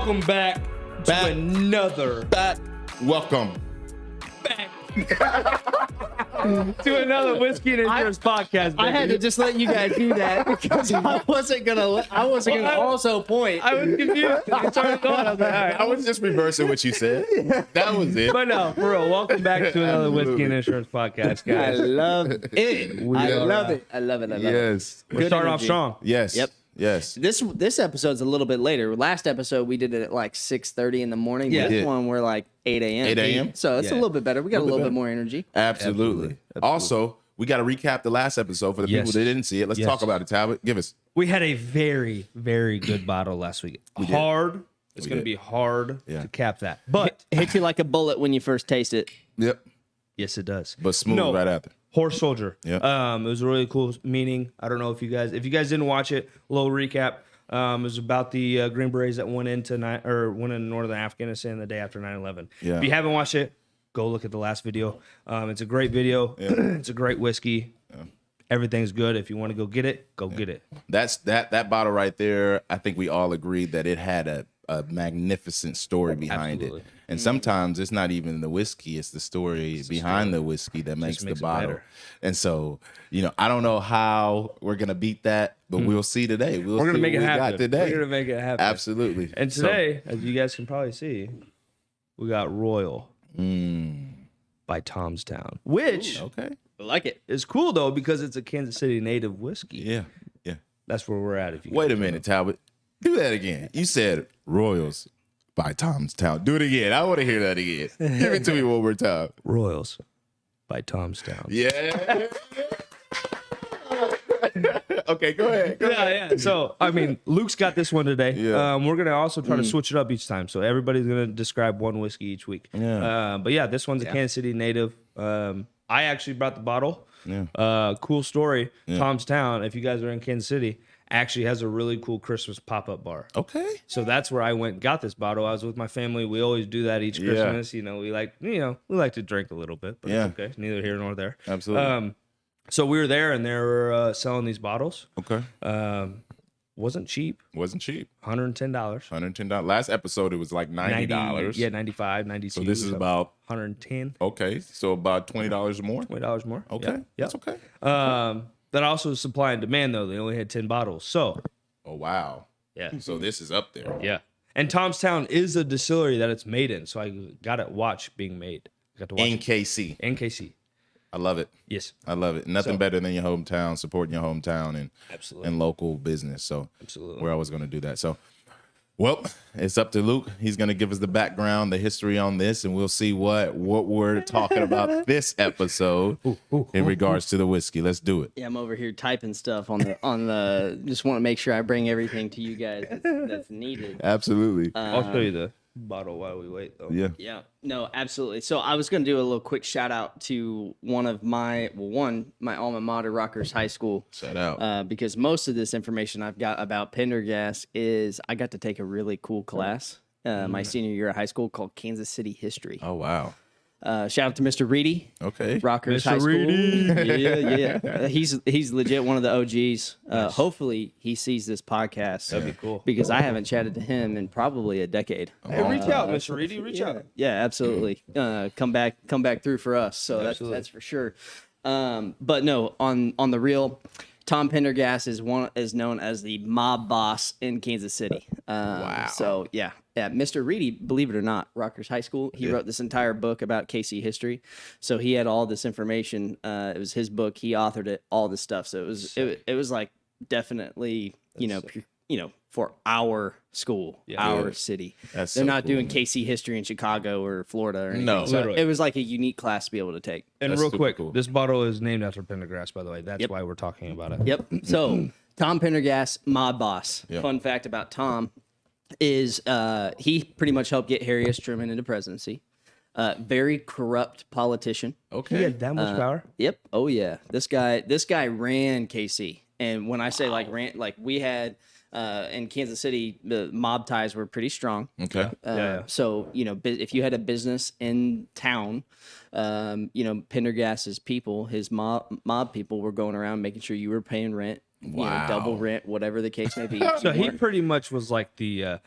Welcome back to another Welcome to another Whiskey and Insurance podcast. I had to just let you guys do that because I wasn't gonna also point. I was confused. I started going. I was like, all right. I was just reversing what you said. That was it. But no, for real. Welcome back to another Whiskey and Insurance podcast, I guys. love it. I love it. I love it. I love it. Yes. We're starting off energy. strong. Yes. Yep. Yes. This episode's a little bit later. Last episode we did it at like 6:30 in the morning. Yeah. This one we're like 8 a.m. 8 a.m.? So it's a Yeah. little bit better. We got a little bit better. more energy. Absolutely. Also, we got to recap the last episode for the Yes. people that didn't see it. Let's Yes. talk about it, Talbot. Give us. We had a very, very good bottle last week. Hard. It's going to did. be hard Yeah. to cap that. But Hits you like a bullet when you first taste it. Yep. yes, it does. But smooth No. right after. Horse Soldier. Yeah. It was a really cool meeting. I don't know if you guys didn't watch it, little recap. It was about the Green Berets that went into northern Afghanistan the day after 9/11. Yeah. If you haven't watched it, go look at the last video. It's a great video. It's a great whiskey. Everything's good. If you want to go get it, go get it. That's that bottle right there. I think we all agreed that it had a magnificent story behind Absolutely. it. And sometimes it's not even the whiskey, it's the story behind the whiskey that makes makes the it bottle. better. And so, I don't know how we're gonna beat that, but we'll see today. We're gonna see make it what we happen. got today. We're gonna make it happen. Absolutely. And So, today, as you guys can probably see, we got Royal by Tom's Town, which okay. I like it. is cool though because it's a Kansas City native whiskey. Yeah. Yeah. That's where we're at. If you Wait a minute, Talbot. Do that again. You said Royals by Tom's Town. Do it again. I want to hear that again. Give it to me one more time. Royals by Tom's Town. Yeah. Okay, go ahead. Go ahead. Yeah, yeah. So, I mean, Luke's got this one today. Yeah. We're going to also try to switch it up each time. So, everybody's going to describe one whiskey each week. Yeah. But yeah, this one's a Kansas City native. I actually brought the bottle. Yeah. Cool story. Tom's Town, if you guys are in Kansas City, actually has a really cool Christmas pop-up bar. Okay. So that's where I went and got this bottle. I was with my family. We always do that each Yeah. Christmas. We like to drink a little bit, but Yeah. it's okay. Neither here nor there. Absolutely. So we were there and they were selling these bottles. Okay. Wasn't cheap. Wasn't cheap. $110. $110. Last episode it was like $90. Yeah, 95, 92. So this is about 110. okay. So about $20 more. $20 more. Okay. Yeah. That's okay. That also is supply and demand though. They only had 10 bottles. So Oh wow. yeah. So this is up there. Yeah. And Tom's Town is a distillery that it's made in. So I got to watch being made. I got to watch NKC. NKC. I love it. Yes. I love it. Nothing So- better than your hometown, supporting your hometown and Absolutely. and local business. So Absolutely. we're always going to do that. So, well, it's up to Luke. He's going to give us the background, the history on this, and we'll see what we're talking about this episode in regards to the whiskey. Let's do it. Yeah, I'm over here typing stuff on the. Just want to make sure I bring everything to you guys that's needed. Absolutely. I'll show you the bottle while we wait though. Yeah. Yeah, no, absolutely. So I was going to do a little quick shout out to one of my alma mater, Rockhurst High School, Shout out. because most of this information I've got about Pendergast is I got to take a really cool class my senior year of high school called Kansas City History. Oh, wow. Shout out to Mr. Reedy, Okay. Rockhurst Mr. High School. Reedy. Yeah. He's legit one of the OGs. Hopefully he sees this podcast. That'd be cool. Because I haven't chatted to him in probably a decade. Hey, reach out, Mr. Reedy. Reach out. Yeah, absolutely. Come back through for us. So that's for sure. But no, on the real, Tom Pendergast is known as the mob boss in Kansas City. Wow. So yeah, Mr. Reedy, believe it or not, Rockhurst High School. He wrote this entire book about KC history. So he had all this information. It was his book. He authored it. All this stuff. So it was like definitely for our school, our city. That's They're so not cool, doing man. KC history in Chicago or Florida or anything. No. So Literally. it was like a unique class to be able to take. And That's real super quick, cool. this bottle is named after Pendergrass, by the way. That's Yep. why we're talking about it. Yep. So Tom Pendergast, mob boss. Yep. Fun fact about Tom is he pretty much helped get Harry S. Truman into presidency. Very corrupt politician. Okay. He had that much power? Yep. Oh yeah. This guy ran KC. And when I say we had in Kansas City, the mob ties were pretty strong. Okay. Yeah. So, if you had a business in town, Pendergast's people, his mob people were going around making sure you were paying rent. Wow. double rent, whatever the case may be. So You he weren't- pretty much was like the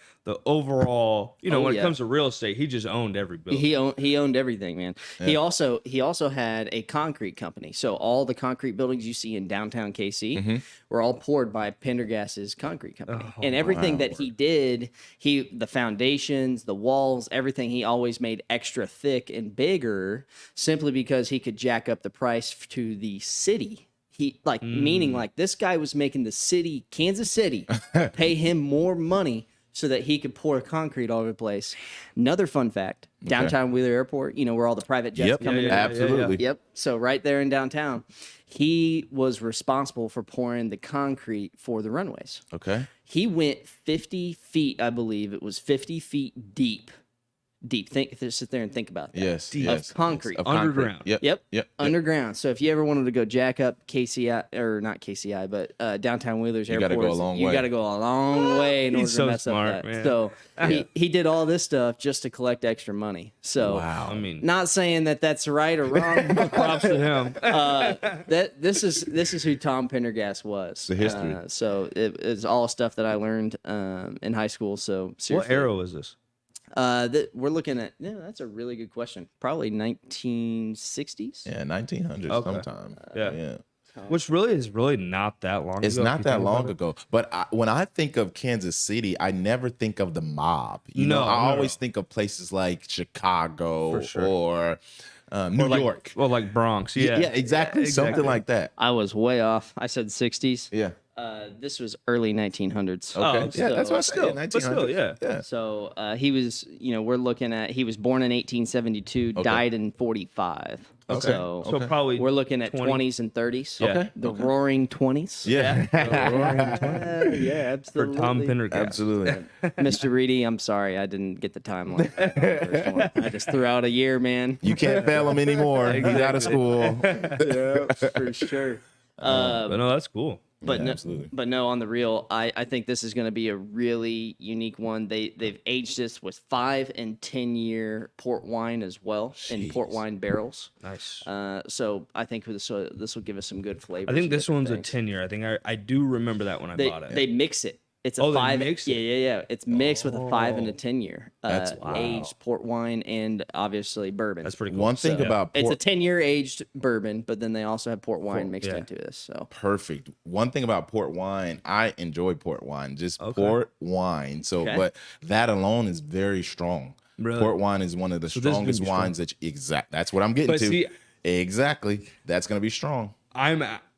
overall, Oh, when it yeah. comes to real estate, he just owned every building. He owned everything, man. He also had a concrete company. So all the concrete buildings you see in downtown KC were all poured by Pendergast's concrete company. And everything that he did, the foundations, the walls, everything, he always made extra thick and bigger simply because he could jack up the price to the city. Meaning like this guy was making the city, Kansas City, pay him more money so that he could pour concrete all over the place. Another fun fact, downtown Wheeler Airport, where all the private jets come in. yeah, Absolutely. Yep. So right there in downtown, he was responsible for pouring the concrete for the runways. Okay. He went 50 feet, I believe it was 50 feet deep. Sit there and think about that. Yes. Of yes. concrete. Of Underground. Yep. Underground. So if you ever wanted to go jack up KCI, or not KCI, but downtown Wheeler's You gotta Airport, go a long you way. got to go a long way in order He's to so mess smart, up that. man. So he did all this stuff just to collect extra money. So Wow. I mean, not saying that that's right or wrong. props to him. This is who Tom Pendergast was. The history. So it's all stuff that I learned in high school. So What seriously, era was this? we're looking at. Yeah, that's a really good question. Probably 1960s. Yeah, 1900s Okay. sometime. Yeah. Which really is really not that long It's ago. if not you that think about long it. ago. But when I think of Kansas City, I never think of the mob. You know, No, I no, always no. think of places like Chicago For sure. or New Or like, York. Well, like Bronx. Yeah. Yeah, exactly. Something like that. I was way off. I said 60s. Yeah. This was early 1900s. Okay. Oh, yeah, that's what I still, said. but still, 1900s. yeah. So he was, we're looking at, he was born in 1872, died in 45. Okay. So, So probably we're looking at 20. 20s and 30s. Yeah. Okay. The roaring 20s. Yeah. Yeah, for absolutely. Tom Pendergast. Absolutely. Mr. Reedy, I'm sorry. I didn't get the timeline. First one. I just threw out a year, man. You can't fail him anymore. He's out of school. For sure. But no, that's cool. But Yeah, no, absolutely. but no, on the real, I think this is going to be a really unique one. They've aged this with 5 and 10 year port wine as well in port Jeez. wine barrels. Nice. So I think this will give us some good flavors. I think and this different one's a things. 10-year. I think I do remember that when I bought it. They mix it. It's a Oh, they 5. mix it? Yeah. It's mixed with a 5 and a 10 year. That's aged port wine and obviously bourbon. That's pretty cool. One thing So, about it's a port, 10-year aged bourbon, but then they also have port wine mixed yeah. into this. So perfect. One thing about port wine, I enjoy port wine, just Okay. port wine. So, Okay. but that alone is very strong. Really? Port wine is one of the So this is gonna strongest be strong. wines That's what I'm getting But to. see- Exactly. That's going to be strong.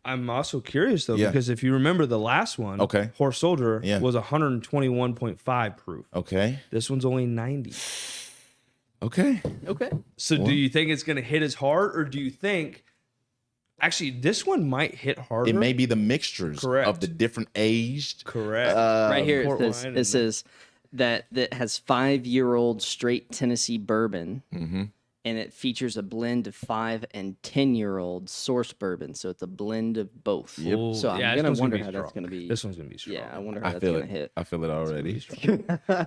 I'm also curious though, Yeah. because if you remember the last one, Okay. Horse Soldier Yeah. was 121.5 proof. Okay. This one's only 90. Okay. okay. So do you think it's gonna hit as hard, or do you think actually this one might hit harder? It may be the mixtures Correct. of the different aged. correct. Right here port it says, wine it says that has 5-year-old straight Tennessee bourbon, and it features a blend of 5 and 10-year-old source bourbon. So it's a blend of both. Ooh, So yeah, I'm this gonna one's wonder be how that's strong. gonna be. This one's gonna be strong. Yeah, I wonder how I that's feel gonna it. hit. I feel it already.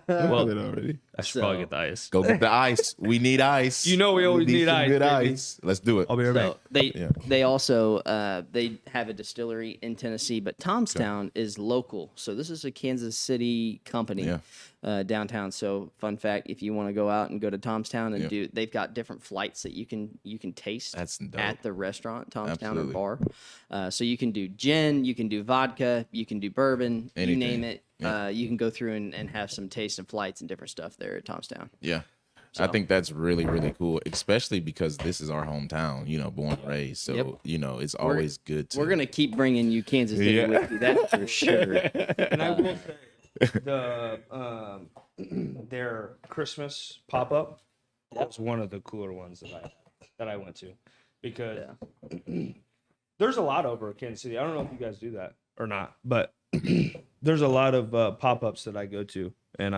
Well, it already. I should probably So- get the ice. Go get the ice. We need ice. You know we always need some ice, Good baby. ice. Let's do it. I'll be right back. So they also they have a distillery in Tennessee, but Tomstown is local. So this is a Kansas City company downtown. So fun fact, if you want to go out and go to Tomstown and they've got different flights that you can taste That's dope. at the restaurant, Tomstown Absolutely. or bar. So you can do gin, you can do vodka, you can do bourbon, you Anything. name it. You can go through and have some taste of flights and different stuff there at Tomstown. Yeah. I think that's really, really cool, especially because this is our hometown, born and raised. So, it's always good to. We're gonna keep bringing you Kansas City Yeah. whiskey, that's for sure. And I will say the their Christmas pop up was one of the cooler ones that I went to, because there's a lot over at Kansas City. I don't know if you guys do that or not, but there's a lot of pop ups that I go to, and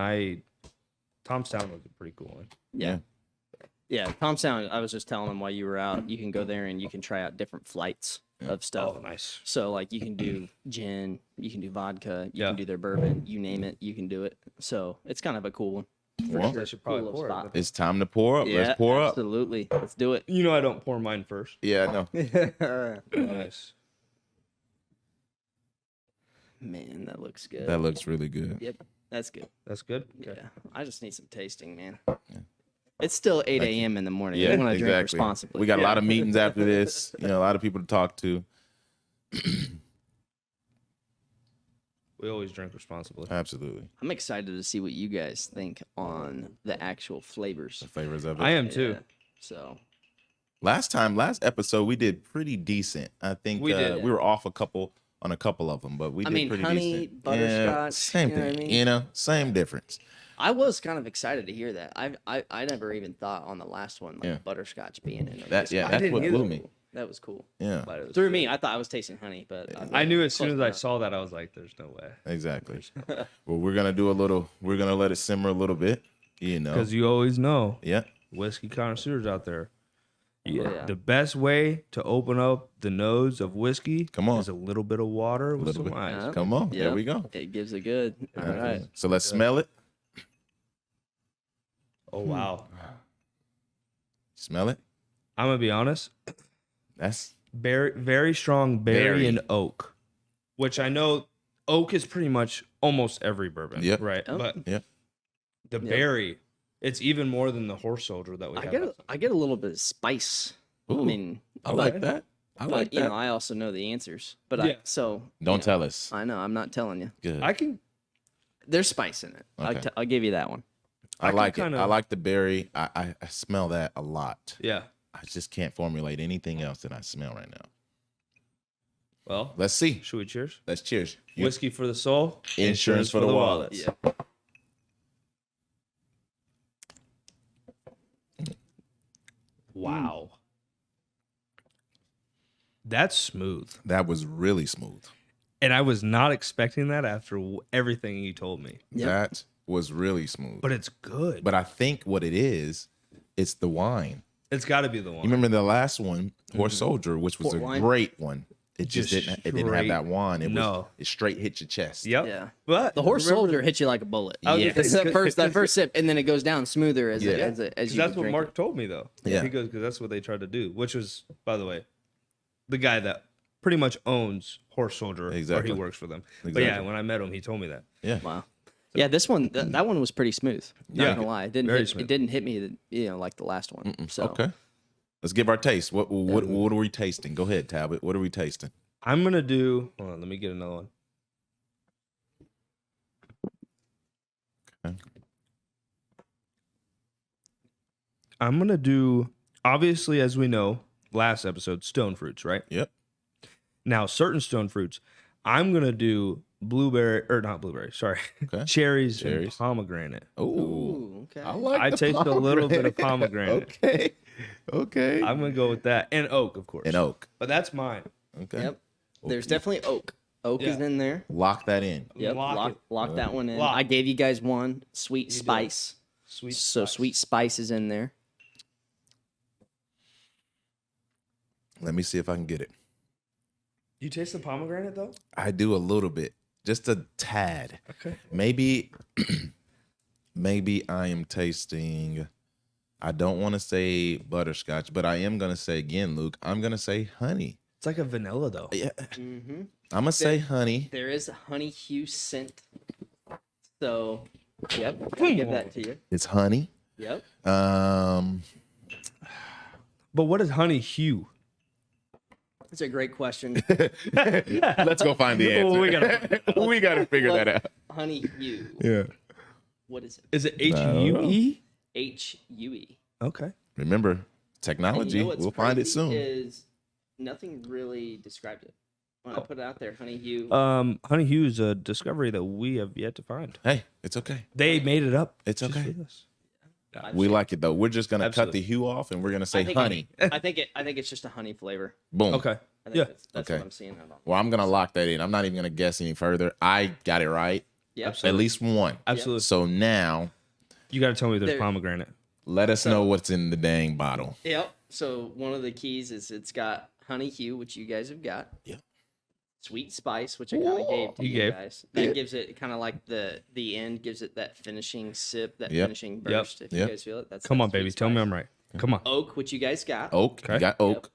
Tomstown was a pretty cool one. Yeah. Yeah, Tomstown, I was just telling them while you were out, you can go there and you can try out different flights of stuff. Oh, nice. So, like, you can do gin, you can do vodka, you Yeah. can do their bourbon, you name it, you can do it. So, it's kind of a cool one. Well, I should probably Cool pour little it. spot. it's time to pour up. Let's pour up. Absolutely. Let's do it. You know I don't pour mine first. Yeah, I know. Nice. Man, that looks good. That looks really good. Yep, that's good. That's good. Okay. Yeah, I just need some tasting, man. It's still 8 a.m. in the morning. Yeah, You want to drink exactly. responsibly. We got a lot of meetings after this. You know, a lot of people to talk to. We always drink responsibly. Absolutely. I'm excited to see what you guys think on the actual flavors. The flavors of it. I am too. Yeah, so Last episode, we did pretty decent. I think We did. we were off on a couple of them, but we I did mean, pretty honey, decent. butterscotch, same you know thing. what I mean? You know, same difference. I was kind of excited to hear that. I never even thought on the last one like Yeah. butterscotch being in it. That's I what didn't blew either. me. That was cool. Yeah, But it was Through good. me, I thought I was tasting honey, but I knew as soon as I enough. saw that, I was like, "There's no way." exactly. Well, we're gonna let it simmer a little bit. You know, Because you always know, yeah, whiskey connoisseurs out there. Yeah. The best way to open up the nose of whiskey Come on. is a little bit of water with Little some bit. ice. Yeah. come on, Yeah. there we go. It gives a good. All right. So let's smell it. Oh wow! Smell it. I'm gonna be honest. That's Very strong berry, Berry. and oak, which I know oak is pretty much almost every bourbon. Yep. Right. Oh. But Yep. the berry, it's even more than the horse soldier that we have. I get a little bit of spice. Ooh, I mean, I like that. I but like you that. know, I also know the answers. But Yeah. Don't tell us. I know. I'm not telling you. Good. I can. There's spice in it. Okay. I'll give you that one. I can like it. kinda- I like the berry. I smell that a lot. Yeah. I just can't formulate anything else that I smell right now. Well, Let's see. should we cheers? Let's cheers. Whiskey for the soul, Insurance for the wallets. Yeah. Wow. That's smooth. That was really smooth. And I was not expecting that after everything you told me. Yep. That was really smooth. But it's good. But I think what it is, it's the wine. It's got to be the You one. remember the last one, Horse Soldier, which was Port a wine? great one. It just Just didn't have straight- that wine. No. It straight hit your chest. Yep. Yeah. But The horse remember- soldier hits you like a bullet. I was Yeah. gonna It's say, that first sip, and then it goes down smoother as Yeah. as Because you that's what drink Mark it. told me, though. Yeah. He goes, because that's what they tried to do, which was, by the way, the guy that pretty much owns Horse Soldier, Exactly. or he works for them. But Exactly. yeah, when I met him, he told me that. Yeah. Wow. Yeah, this one that one was pretty smooth. Not Yeah. gonna lie, Very it smooth. didn't hit me, like the last one. So Okay. Let's give our taste. What are we tasting? Go ahead, Talbot. What are we tasting? I'm going to do, hold on, let me get another one. Okay. I'm going to do, obviously, as we know, last episode, stone fruits, right? Yep. Now, certain stone fruits, I'm going to do not blueberry, sorry, Okay. cherries, and Cherries. pomegranate. Ooh. Ooh, okay. I like I the taste a little bit of pomegranate. Okay. Okay. I'm going to go with that. And oak, of course. And oak. But that's mine. Okay. Yep. There's definitely oak. Oak is Yeah. in there. Lock that in. Yep. Lock Lock it. that one in. Lock. I gave you guys one sweet You did. spice. Sweet. So spice. sweet spice is in there. Let me see if I can get it. You taste the pomegranate, though? I do a little bit, just a tad. Okay. Maybe, maybe I am tasting. I don't want to say butterscotch, but I am gonna say again, Luke. I'm gonna say honey. It's like a vanilla, though. Yeah, Mm-hmm. I'm gonna say honey. There is a honey hue scent. So, yep. I'll give that to you. It's honey. Yep. Um, But what is honey hue? That's a great question. let's go find the answer. Well, we gotta- we gotta figure that out. Honey hue. Yeah. What is it? Is it HUE? HUE. Okay. Remember, And technology. you know what's We'll find it crazy soon. Is nothing really described it. When I put it out there, honey hue. Honey hue is a discovery that we have yet to find. Hey, it's okay. They made it up. It's just okay. for this. We like it though. We're just gonna cut Absolutely. the hue off, and we're gonna I say think honey. I think it's just a honey flavor. Boom. Okay. I think Yeah. that's Okay. what I'm seeing. It on. Well, I'm gonna lock that in. I'm not even gonna guess any further. I got it right. Yep. At least one. Absolutely. So now, You got to tell me there's There- pomegranate. let us know what's in the dang bottle. Yep. So one of the keys is it's got honey hue, which you guys have got. Yep. Sweet spice, which I kind of gave to You you gave. guys. That gives it kind of like the end gives it that finishing sip, that Yep. finishing burst. If you Yep. guys feel it, that's Come that on, sweet baby. Tell me spice. I'm right. Come on. Oak, which you guys got, Oak. Okay. You got oak.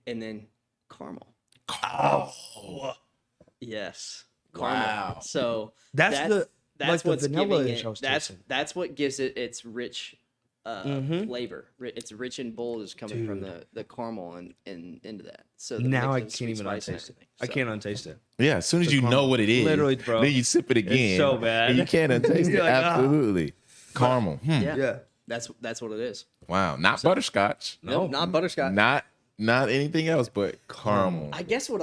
and then caramel. Oh. Yes. caramel. Wow. So That's the- that's like the what's vanilla giving ish I was it. That's tasting. that's what gives it its rich flavor. It's rich and bold is coming from the caramel and into that. So the Now I mix of can't sweet even spice and untaste it. everything. I So- can't untaste it. Yeah, as soon as The you know caramel. what it is, Literally, bro. then you sip it again. so bad. And you can't untaste it. You're like, ah. Absolutely. Caramel. Yeah, Yeah. that's what it is. Wow. Not butterscotch. No, not butterscotch. Not anything else, but caramel. I guess what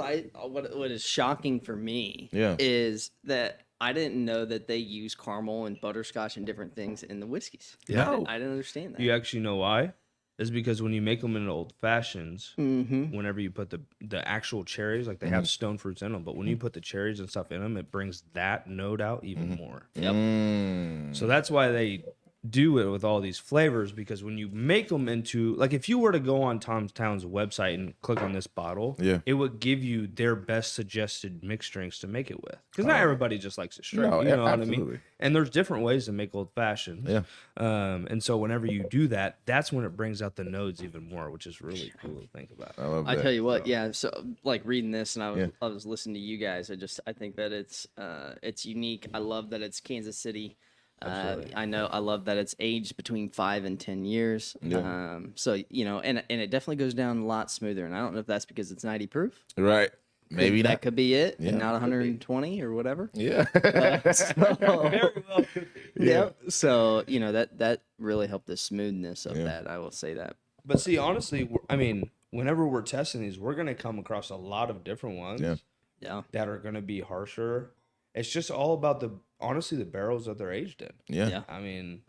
is shocking for me Yeah. is that I didn't know that they use caramel and butterscotch and different things in the whiskeys. Yeah. I didn't understand that. You actually know why? Is because when you make them in old fashions, Mm-hmm. whenever you put the actual cherries, like they have stone fruits in them, but when you put the cherries and stuff in them, it brings that note out even more. Yep. So that's why they do it with all these flavors, because when you make them into, like, if you were to go on Tom Town's website and click on this bottle, Yeah. it would give you their best suggested mixed drinks to make it with, because not everybody just likes it straight. No, you know what I absolutely. mean? And there's different ways to make old fashions. Yeah. And so whenever you do that, that's when it brings out the notes even more, which is really cool to think about. I love I that. tell you what, yeah. So like reading this, and Yeah. I was listening to you guys. I think that it's unique. I love that it's Kansas City. I love that it's aged between 5 and 10 years. Yeah. So and it definitely goes down a lot smoother. And I don't know if that's because it's 90 proof. Right. Maybe that not. could be it, Yeah. and not 120 or whatever. Yeah. Very well could be. Yeah. So that really helped the smoothness of Yeah. that. I will say that. But see, honestly, I mean, whenever we're testing these, we're gonna come across a lot of different ones Yeah. Yeah. that are gonna be harsher. It's just all about the barrels that they're aged in. Yeah. Yeah. I mean,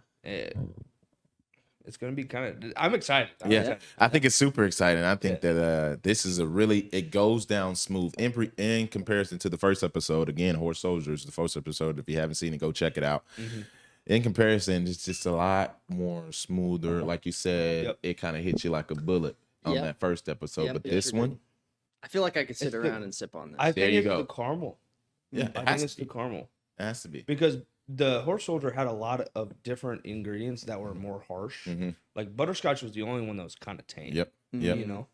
it's gonna be kind of. I'm excited. I'm Yeah, excited. I think it's super exciting. I think that this is it goes down smooth in comparison to the first episode. Again, Horse Soldiers, the first episode. If you haven't seen it, go check it out. In comparison, it's just a lot more smoother. Like you said, Yep. it kind of hits you like a bullet on Yep. that first episode. Yep, but it this sure one, did. I feel like I could sit It's the- around and sip on this. I There think you it's go. the caramel. yeah, I it think has it's to the be. caramel It has to be. because the Horse Soldier had a lot of different ingredients that were more harsh. Like butterscotch was the only one that was kind of tame. Yep. Yep. You know,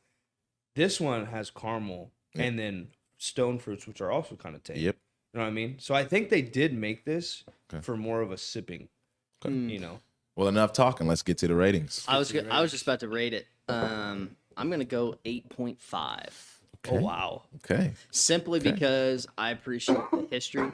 this one has caramel Yep. and then stone fruits, which are also kind of tame. Yep. You know what I mean? So I think they did make this Okay. for more of a sipping. Mm. You know, Well, enough talking. Let's get to the ratings. I was just about to rate it. I'm gonna go 8.5. oh wow, Okay. Simply because I appreciate the history,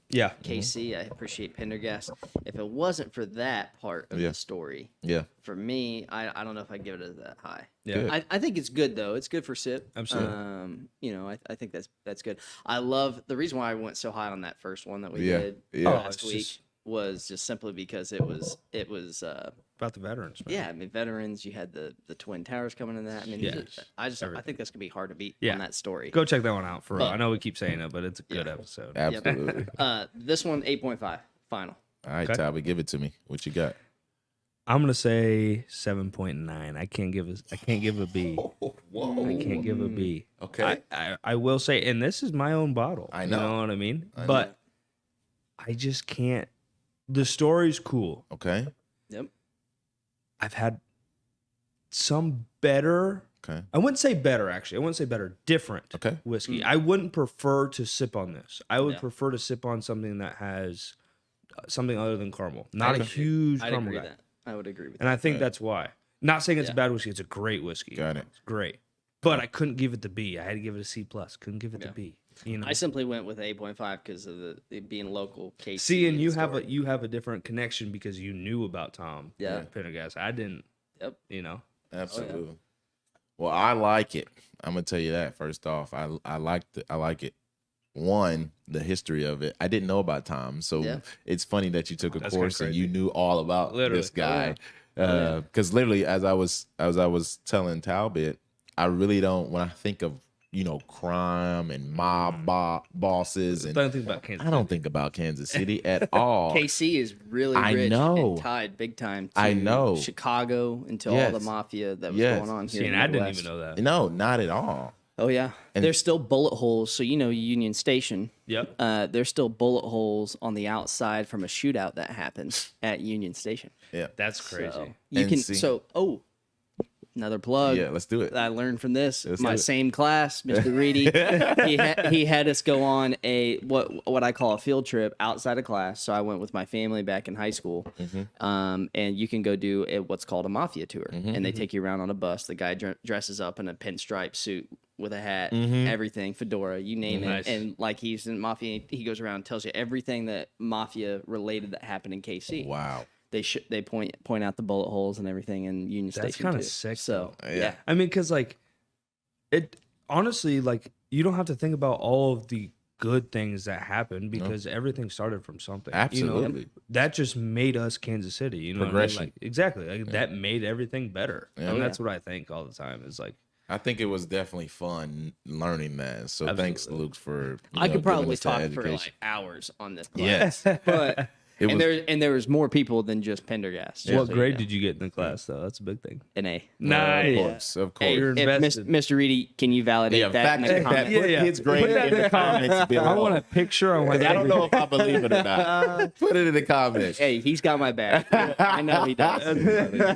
yeah, KC. I appreciate Pendergast. If it wasn't for that part of Yeah. the story, Yeah. for me, I don't know if I'd give it that high. yeah. Good. I think it's good though. It's good for sip. Absolutely. I think that's good. I love the reason why I went so high on that first one that we Yeah. did Yeah. last it's week just- was just simply because it was About the veterans, man. yeah. I mean, veterans. You had the Twin Towers coming in that. I mean, Yes. I Everything. think that's gonna be hard to beat Yeah. on that story. Go check that one out for real. But- I know we keep saying it, but it's a good Yeah. episode. Absolutely. This one 8.5 final. All right, Okay. Talbot, give it to me. What you got? I'm gonna say 7.9. I can't give a B. I can't give a B. Okay. I will say, and this is my own bottle. I You know. know what I mean? I know. But I just can't. The story's cool. Okay. Yep. I've had some better. Okay. I wouldn't say better, actually. I wouldn't say better. Different Okay. whiskey. I wouldn't prefer to sip on this. I would Yeah. prefer to sip on something that has something other than caramel. Not a agree. huge I'd caramel agree with guy. that. I would agree with And that. I think that's why. Not saying it's a Yeah. bad whiskey. It's a great whiskey. Got it. It's great. But I couldn't give it the B. I had to give it a C plus. Couldn't give it the Yeah. B. You know. I simply went with 8.5 because of it being local. KC See, and you have story. you have a different connection because you knew about Tom. Yeah. Pendergast. I didn't. Yep. You know. Absolutely. Well, I like it. I'm gonna tell you that first off. I like it. One, the history of it. I didn't know about Tom, so Yeah. it's funny that you took a That's kinda course and crazy. you knew all about Literally. this guy. yeah. Because literally, as I was telling Talbot, I really don't. When I think of crime and mob bosses, I and don't think about Kansas. I don't think about Kansas City at all. KC is really I rich know. and tied big time to I know. Chicago and to all Yes. the mafia that was Yes. going on here. See, in and the I didn't Midwest. even know that. No, not at all. Oh yeah, And- there's still bullet holes. So Union Station. Yep. There's still bullet holes on the outside from a shootout that happened at Union Station. Yeah. That's crazy. So you And can. see- So Another plug. Yeah, let's do it. I learned from this. Let's My do it. same class, Mr. Reedy, he had us go on a what I call a field trip outside of class. So I went with my family back in high school, and you can go do what's called a mafia tour, and they take you around on a bus. The guy dresses up in a pinstripe suit with a hat, everything, fedora, you name Nice. it, and like he's in mafia, he goes around and tells you everything that mafia related that happened in KC. Wow. They point out the bullet holes and everything in Union That's Station. kinda too. sick, So though. yeah. I mean, because like it honestly, like you don't have to think about all of the good things that happen because everything started from something. You know, Absolutely. that just made us Kansas City. You know, what I mean? Progression. Like, exactly. Like, that made everything better, Yeah. and that's what I think all the time. Is like, I think it was definitely fun learning that. So thanks, Absolutely. Luke, for I could giving probably us that talk for education. like hours on this. Yes. but It and was- there was more people than just Pendergast. what grade did you get in the class though? That's a big thing. An A. Nice. Of course, of course. Hey, You're if invested. Mr. Reedy, can you validate Yeah, that? fact in the check that. comments? Put his grade Put that in the comments below. I want a picture. I want. I don't know if I believe it or not. Put it in the comments. Hey, he's got my back. I know he does.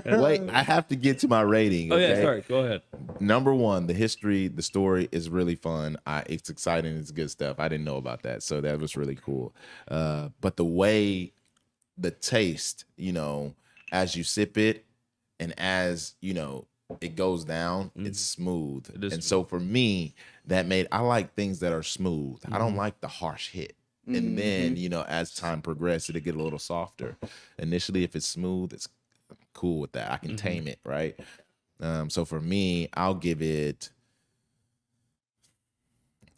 Wait, I have to get to my rating. Oh yeah, okay? sorry. Go ahead. Number one, the history, the story is really fun. It's exciting. It's good stuff. I didn't know about that, so that was really cool. But the way, the taste, you know, as you sip it, and as you know, it goes down. It's smooth, It is and so for me, I like things that are smooth. I don't like the harsh hit. And then, you know, as time progresses, it'll get a little softer. Initially, if it's smooth, it's cool with that. I can tame it, right? So for me, I'll give it,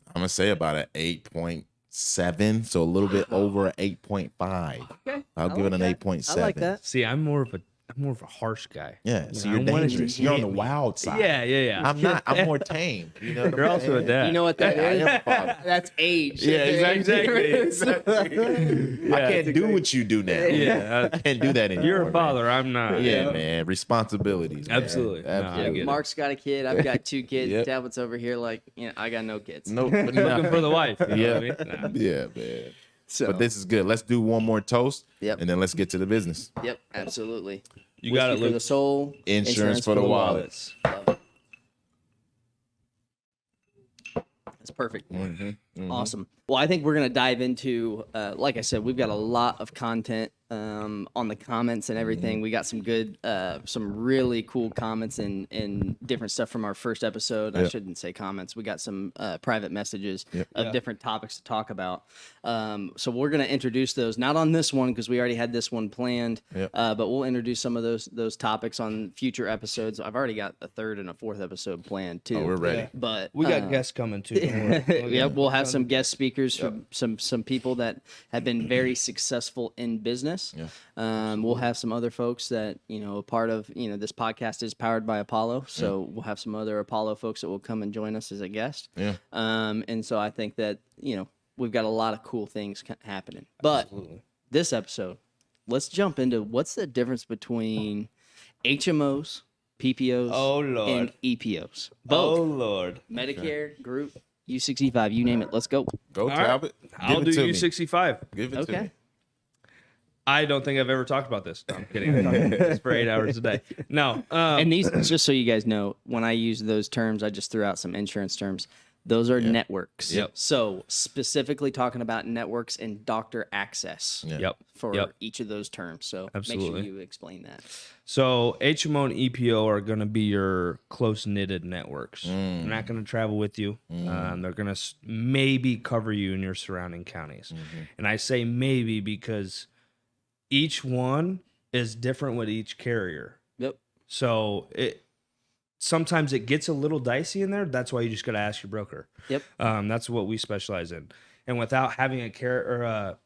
I'm gonna say about an 8.7, so a little bit over an 8.5. Okay. I'll give it an 8.7. I like that. See, I'm more of a harsh guy. Yeah, so I you're wanted to dangerous. You're on the hit me. wild side. Yeah. I'm not. I'm more tame. You know what You're I'm also a saying? dad. You know what that I is? am a father. That's age. Yeah, There's exactly. age. I can't do what you do now. Yeah. I can't do that anymore. You're a man. father. I'm not. Yeah, man. Responsibilities. Man. Absolutely. No, I Absolutely. get it. Mark's got a kid. I've got 2 kids. Yep. Tablet's over here like, I got no kids. No, Looking for the wife. You know Yeah. what I mean? Nah. Yeah, man. So, But this is good. Let's do one more toast. Yep. And then let's get to the business. yep, absolutely. You got it, Whiskey for the Luke. soul. Insurance for the wallet. Love it. That's perfect. Mm-hmm. Awesome. Well, I think we're going to dive into, like I said, we've got a lot of content on the comments and everything. We got some good, some really cool comments and different stuff from our first episode. I Yep. shouldn't say comments. We got some private messages Yep. of Yeah. different topics to talk about. So we're going to introduce those, not on this one because we already had this one planned, Yep. but we'll introduce some of those topics on future episodes. I've already got a 3rd and a 4th episode planned too. Oh, we're ready. But We got guests coming too. Don't worry. yeah, we'll have some guest speakers from some people that have been very successful in business. Yeah. We'll have some other folks that a part of this podcast is powered by Apollo, so we'll have some other Apollo folks that will come and join us as a guest. Yeah. And so I think that we've got a lot of cool things happening. But this episode, let's jump into what's the difference between HMOs, PPOs, Oh, Lord. and EPOs. Both. Oh Lord. Medicare, group, U65, you name it. Let's go. Go, right. Talbot. I'll Give do it to me. U65. Give it to Okay. me. I don't think I've ever talked about this. No, I'm kidding. I talk about this for 8 hours a day. No. And these, just so you guys know, when I use those terms, I just threw out some insurance terms. Those are networks. Yep. So specifically talking about networks and doctor access Yeah. Yep. for Yep. each of those terms. So make Absolutely. sure you explain that. So HMO and EPO are going to be your close knitted networks. They're not going to travel with you. They're going to maybe cover you in your surrounding counties. And I say maybe because each one is different with each carrier. Yep. So sometimes it gets a little dicey in there. That's why you just got to ask your broker. Yep. That's what we specialize in. And without having a carrier,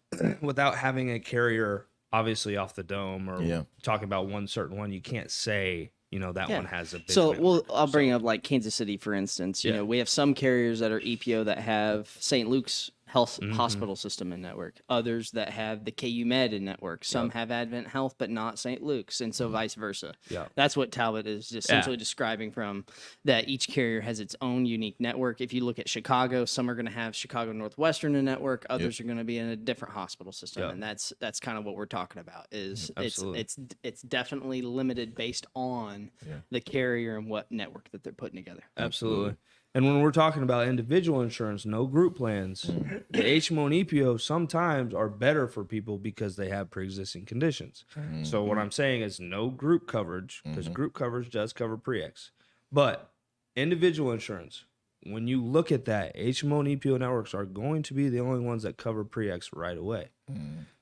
obviously off the dome or Yeah. talking about one certain one, you can't say that Yeah. one has a big. So network. I'll bring up like Kansas City, for instance. You Yeah. know, we have some carriers that are EPO that have St. Luke's health hospital system in network. Others that have the KU Med in network. Some have Advent Health, but not St. Luke's, and so vice versa. Yeah. That's what Talbot is essentially describing from that each carrier has its own unique network. If you look at Chicago, some are going to have Chicago Northwestern in network. Others are going to be in a different hospital system, and that's kind of what we're talking about. Is it's definitely limited based on the carrier and what network that they're putting together. Absolutely. And when we're talking about individual insurance, no group plans, the HMO and EPO sometimes are better for people because they have pre-existing conditions. So what I'm saying is no group coverage, because group coverage does cover pre-ex. But individual insurance, when you look at that, HMO and EPO networks are going to be the only ones that cover pre-ex right away.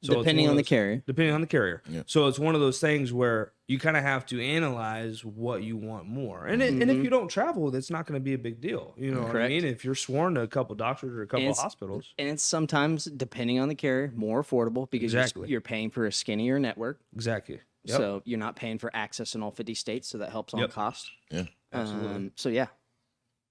So Depending on the carrier. Depending on the carrier. So it's one of those things where you kind of have to analyze what you want more. And and if you don't travel, it's not going to be a big deal. You know what I mean? If you're sworn to a couple doctors or a couple hospitals. And it's sometimes, depending on the carrier, more affordable because you're paying for a skinnier network. Exactly. So you're not paying for access in all 50 states, so that helps on cost. Yeah. Absolutely. So yeah,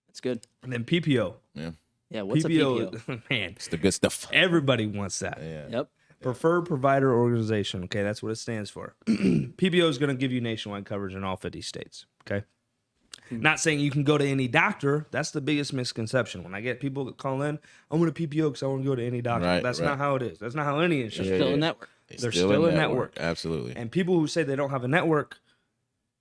it's good. And then PPO. Yeah, what's a PPO? Man, It's the good stuff. everybody wants that. Yep. Preferred Provider Organization. Okay, that's what it stands for. PPO is going to give you nationwide coverage in all 50 states. Okay. Not saying you can go to any doctor. That's the biggest misconception. When I get people that call in, I want a PPO because I want to go to any doctor. Right, That's not how it is. That's not how any insurance. Still a network. They're still a network. Absolutely. And people who say they don't have a network,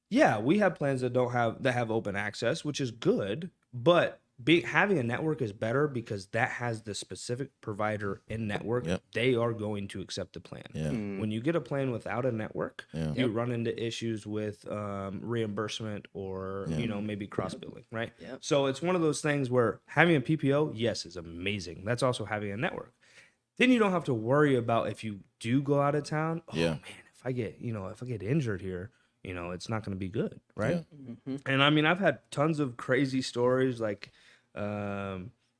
yeah, we have plans that have open access, which is good, but having a network is better because that has the specific provider in network. They are going to accept the plan. When you get a plan without a network, you run into issues with reimbursement or maybe cross billing, right? So it's one of those things where having a PPO, yes, is amazing. That's also having a network. Then you don't have to worry about if you do go out of town. Oh man, if I get injured here, it's not going to be good, right? And I mean, I've had tons of crazy stories. Like, I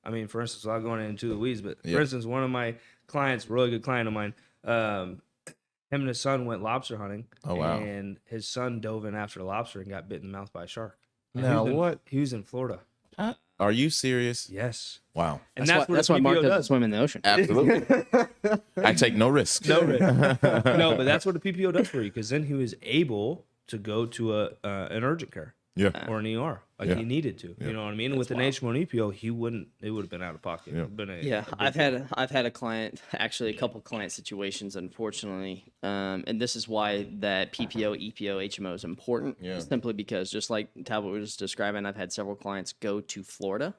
mean, for instance, without going into the weeds, but for instance, one of my clients, really good client of mine, him and his son went lobster hunting. Oh wow! And his son dove in after a lobster and got bit in the mouth by a shark. And Now what? He was in Florida. Are you serious? Yes. Wow. And that's why Mark doesn't swim in the ocean. Absolutely. I take no risks. No risk. No, but that's what a PPO does for you, because then he was able to go to an urgent care or an ER like he needed to. You know what I mean? With an HMO and EPO, it would have been out of pocket. I've had a client, actually a couple client situations, unfortunately, and this is why that PPO, EPO, HMO is important. Simply because, just like Talbot was describing, I've had several clients go to Florida.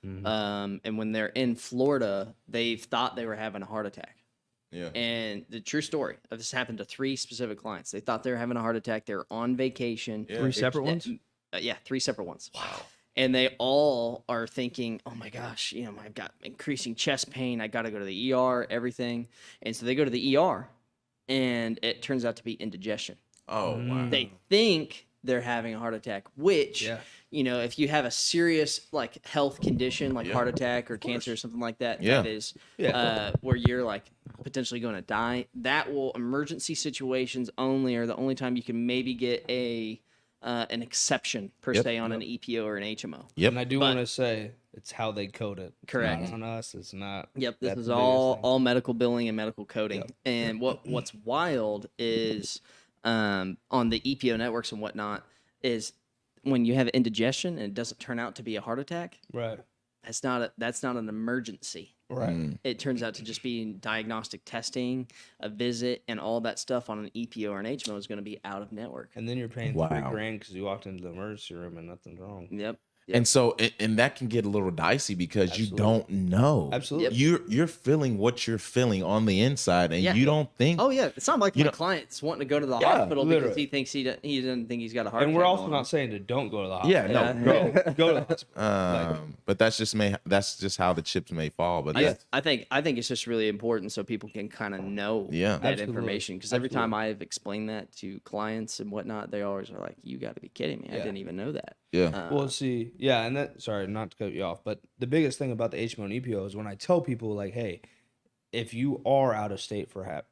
And when they're in Florida, they've thought they were having a heart attack. And the true story of this happened to 3 specific clients. They thought they were having a heart attack. They were on vacation. 3 separate ones? 3 separate ones. Wow. And they all are thinking, oh my gosh, I've got increasing chest pain. I got to go to the ER, everything. And so they go to the ER, and it turns out to be indigestion. Oh, wow. They think they're having a heart attack, which, if you have a serious health condition like heart attack or cancer or something like that, that is where you're potentially going to die. That will emergency situations only are the only time you can maybe get an exception per se on an EPO or an HMO. And I do want to say it's how they code it. Correct. It's not on us. It's not. This is all medical billing and medical coding. And what's wild is on the EPO networks and whatnot is when you have indigestion and it doesn't turn out to be a heart attack. Right. That's not an emergency. Right. It turns out to just be diagnostic testing, a visit, and all that stuff on an EPO or an HMO is going to be out of network. And then you're paying $3,000 because you walked into the emergency room and nothing's wrong. Yep. And so, and that can get a little dicey because you don't know. Absolutely. You're feeling what you're feeling on the inside, and you don't think. Oh yeah, it's not like my client's wanting to go to the hospital because he thinks he doesn't think he's got a heart attack. And we're also not saying to don't go to the hospital. Yeah, no, go to the hospital. But that's just how the chips may fall. But I think it's just really important so people can kind of know that information, because every time I've explained that to clients and whatnot, they always are like, "You got to be kidding me! I didn't even know that." Well, see, and that, sorry, not to cut you off, but the biggest thing about the HMO and EPO is when I tell people, like, hey, if you are out of state for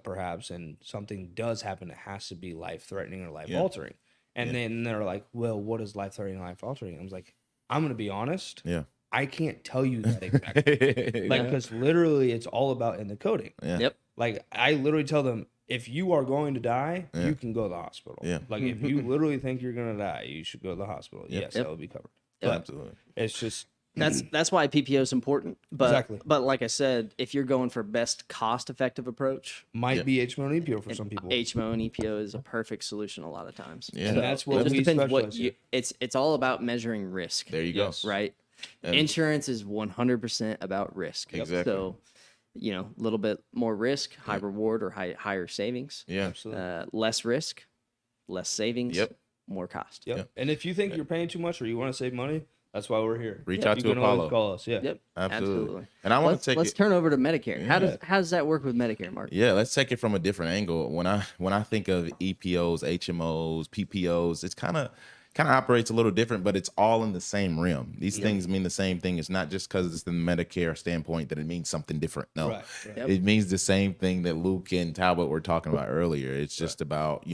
perhaps, and something does happen, it has to be life-threatening or life-altering. And then they're like, well, what is life-threatening, life-altering? I was like, I'm going to be honest. I can't tell you that exactly. Like, because literally it's all about in the coding. Yeah. Yep. Like, I literally tell them, if you are going to die, Yeah. you can go to the hospital. Yeah. Like, if you literally think you're going to die, you should go to the hospital. Yes, that will be covered. But Absolutely. it's just, That's why PPO is important. But Exactly. but like I said, if you're going for best cost effective approach, might be HMO and EPO for some people. HMO and EPO is a perfect solution a lot of times. Yeah. And that's what It just we depends what specialize you. in. It's all about measuring risk. There you Yes. go. Right. Insurance is 100% about risk. Exactly. So, a little bit more risk, high reward, or higher savings. Yeah. Absolutely. Less risk, less savings. Yep. More cost. Yep. And if you think you're paying too much or you want to save money, that's why we're here. Reach out You to can always Apollo. call us. Yeah. Yep. Absolutely. And I want to take let's it. turn over to Medicare. How does that work with Medicare, Mark? Yeah, let's take it from a different angle. When I think of EPOs, HMOs, PPOs, it's kind of operates a little different, but it's all in the same realm. These things mean the same thing. It's not just because it's the Medicare standpoint that it means something different. No, Right. Yep. it means the same thing that Luke and Talbot were talking about earlier. It's just about,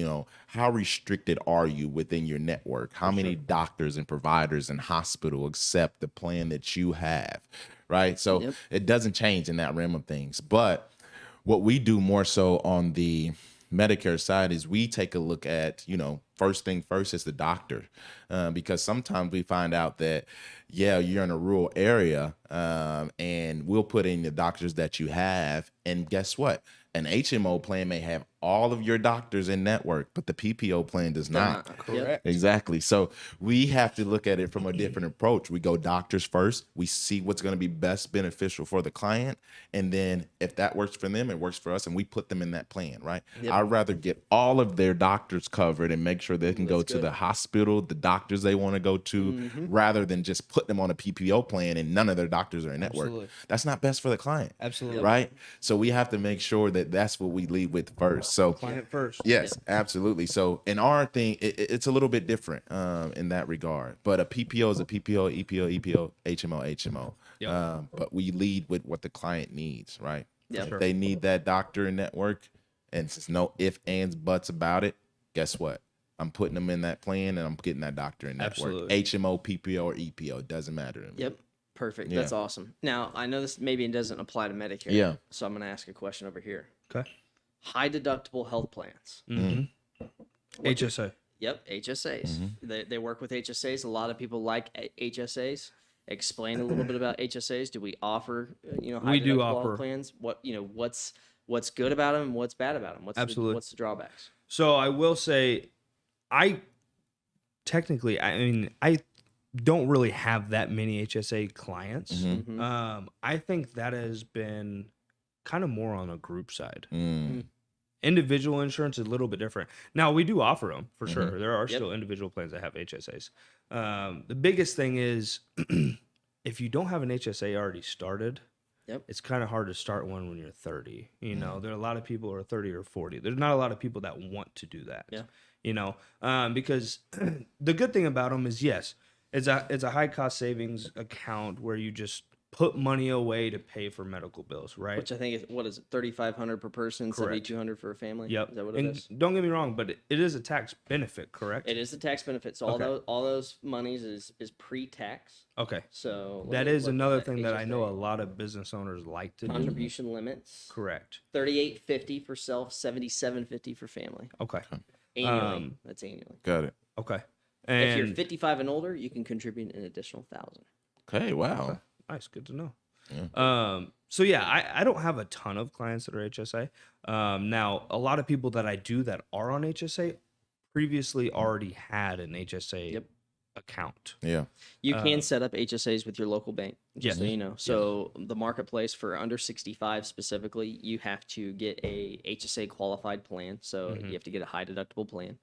how restricted are you within your network? How many doctors and providers and hospital accept the plan that you have, right? So it doesn't change in that realm of things. But what we do more so on the Medicare side is we take a look at, first thing first is the doctor, because sometimes we find out that, you're in a rural area, and we'll put in the doctors that you have, and guess what? An HMO plan may have all of your doctors in network, but the PPO plan does not. Correct. Exactly. So we have to look at it from a different approach. We go doctors first. We see what's going to be best beneficial for the client. And then if that works for them, it works for us. And we put them in that plan, right? I'd rather get all of their doctors covered and make sure they can go to the hospital, the doctors they want to go to, rather than just put them on a PPO plan and none of their doctors are in network. Absolutely. That's not best for the client. Absolutely. Right? So we have to make sure that that's what we lead with first. So Client first. yes, absolutely. So in our thing, it's a little bit different in that regard. But a PPO is a PPO, EPO, HMO. But we lead with what the client needs, right? Yeah. If they need that doctor in network, and there's no ifs, ands, buts about it, guess what? I'm putting them in that plan, and I'm getting that doctor in network. Absolutely. HMO, PPO, or EPO, it doesn't matter to me. Yep. Perfect. Yeah. That's awesome. Now, I know this maybe doesn't apply to Medicare. Yeah. So I'm going to ask a question over here. Okay. High deductible health plans. HSA. Yep. HSAs. They work with HSAs. A lot of people like HSAs. Explain a little bit about HSAs. Do we offer, high We do deductible offer. health plans? What's good about them and what's bad about them? Absolutely. What's the drawbacks? So I will say, I don't really have that many HSA clients. Mm-hmm. I think that has been kind of more on a group side. Mm. Individual insurance is a little bit different. Now we do offer them for Mm-hmm. sure. There are still individual plans that have HSAs. The biggest thing is if you don't have an HSA already started, it's kind of hard to start one when you're 30. There are a lot of people who are 30 or 40. There's not a lot of people that want to do that. Because the good thing about them is, yes, it's a high cost savings account where you just put money away to pay for medical bills, right? Which I think is, what is it, $3,500 per person, Correct. $7,200 for a family? Yep. Is that what it And is? don't get me wrong, but it is a tax benefit, correct? It is the tax benefit. So Okay. all those monies is pre-tax. Okay. So That is another thing that I know a HSA. lot of business owners like to do. Contribution limits. Correct. $38.50 for self, $77.50 for family. Okay. Annually. That's annually. Got it. Okay. If you're And 55 and older, you can contribute an additional $1,000. Okay, wow. nice, good to know. Yeah. So yeah, I don't have a ton of clients that are HSA. Now a lot of people that I do that are on HSA previously already had an HSA account. Yeah. You can set up HSAs with your local bank, just so Yes. you know. So the marketplace for under 65 specifically, you have to get a HSA qualified plan. So you have to get a high deductible plan,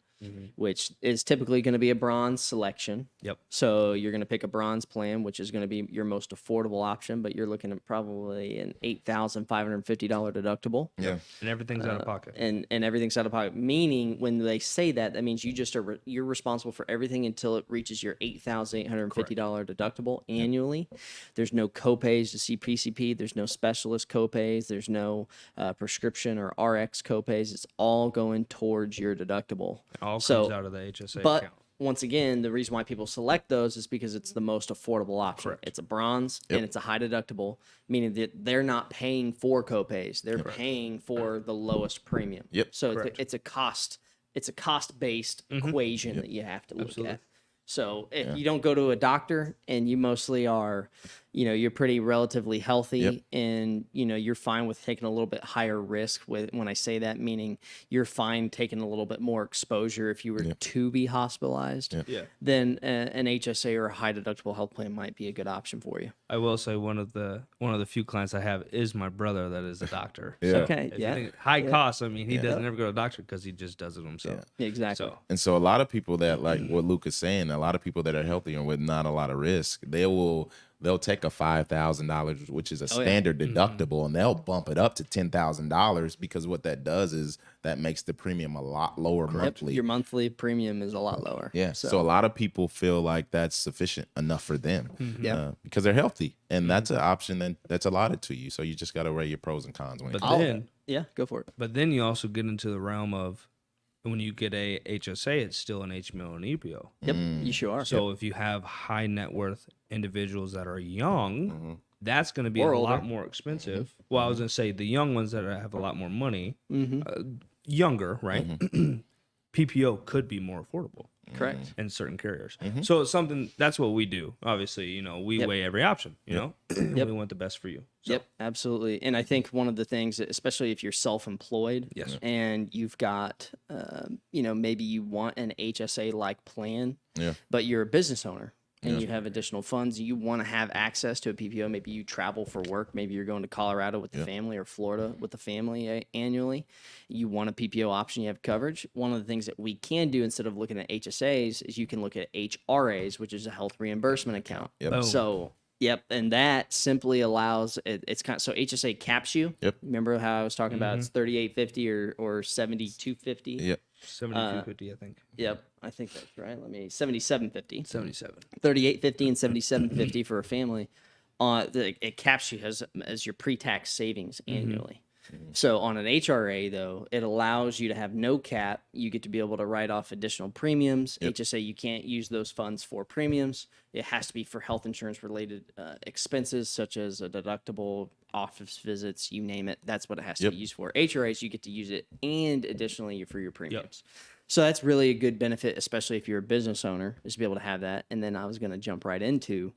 which is typically going to be a bronze selection. Yep. So you're going to pick a bronze plan, which is going to be your most affordable option, but you're looking at probably an $8,550 deductible. Yeah. And everything's out of pocket. And everything's out of pocket. Meaning, when they say that, that means you just are you're responsible for everything until it reaches your $8,850 deductible annually. There's no copays to see PCP. There's no specialist copays. There's no prescription or RX copays. It's all going towards your deductible. All so- comes out of the HSA But account. once again, the reason why people select those is because it's the most affordable option. Correct. It's a bronze and it's a high deductible, meaning that they're not paying for copays. They're paying for the lowest premium. Yep. So Correct. it's a cost-based equation that you have to look Absolutely. at. So if you don't go to a doctor and you mostly are, you're pretty relatively healthy and, you're fine with taking a little bit higher risk when I say that, meaning you're fine taking a little bit more exposure if you were to be hospitalized, Yeah. then an HSA or a high deductible health plan might be a good option for you. I will say one of the few clients I have is my brother that is a doctor. Yeah. So Okay. if you Yeah. think high cost. I mean, he doesn't ever go to a doctor because he just does it himself. Exactly. So And so a lot of people that, like what Luke is saying, a lot of people that are healthy and with not a lot of risk, they'll take a $5,000, which is a standard deductible, and they'll bump it up to $10,000 because what that does is that makes the premium a lot lower monthly. Your monthly premium is a lot lower. Yeah. So a lot of people feel like that's sufficient enough for them Yeah. because they're healthy. And that's an option that's allotted to you. So you just got to weigh your pros and cons. When But it then, Yeah, go for it. but then you also get into the realm of when you get a HSA, it's still an HMO and EPO. Yep, you sure are. So if you have high net worth individuals that are young, that's going to be Or a older. lot more expensive. Well, I was going to say the young ones that have a lot more money, Mm-hmm. younger, right? PPO could be more affordable Correct. in certain carriers. So it's something that's what we do. Obviously, we weigh every option. We want the best for you. So, Yep, absolutely. And I think one of the things, especially if you're self-employed, Yes. and you've got, maybe you want an HSA-like plan, Yeah. but you're a business owner and you have additional funds, you want to have access to a PPO. Maybe you travel for work. Maybe you're going to Colorado with the family or Florida with the family annually. You want a PPO option. You have coverage. One of the things that we can do instead of looking at HSAs is you can look at HRAs, which is a health reimbursement account. Yep. Oh. So, yep, and that simply allows it's kind of, so HSA caps you. Yep. Remember how I was talking about it's 3850 or 7250. Yep. 7250, I think. Yep, I think that's right. 7750. 77. 3850 and 7750 for a family. It caps you as your pre-tax savings annually. So on an HRA though, it allows you to have no cap. You get to be able to write off additional premiums. HSA, you can't use those funds for premiums. It has to be for health insurance related expenses such as a deductible, office visits, you name it. That's what it has to be used for. HRAs, you get to use it and additionally for your premiums. So that's really a good benefit, especially if you're a business owner, is to be able to have that. And then I was going to jump right into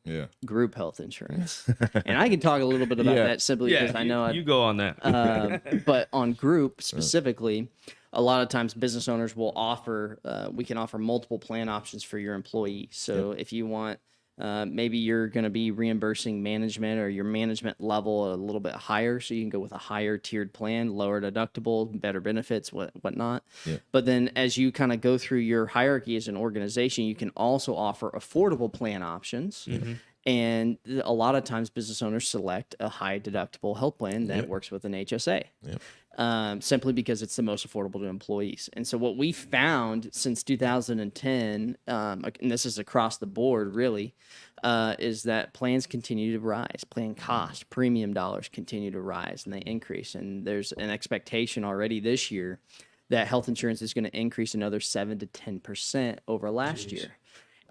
group health insurance. And I can talk a little bit about that simply because I know you go on that. but on group specifically, a lot of times business owners will offer, we can offer multiple plan options for your employees. So if you want, maybe you're going to be reimbursing management or your management level a little bit higher. So you can go with a higher tiered plan, lower deductible, better benefits, whatnot. But then as you kind of go through your hierarchy as an organization, you can also offer affordable plan options. And a lot of times business owners select a high deductible health plan that works with an HSA. Simply because it's the most affordable to employees. And so what we found since 2010, and this is across the board really, is that plans continue to rise. Plan cost, premium dollars continue to rise and they increase. And there's an expectation already this year that health insurance is going to increase another 7 to 10% over last year.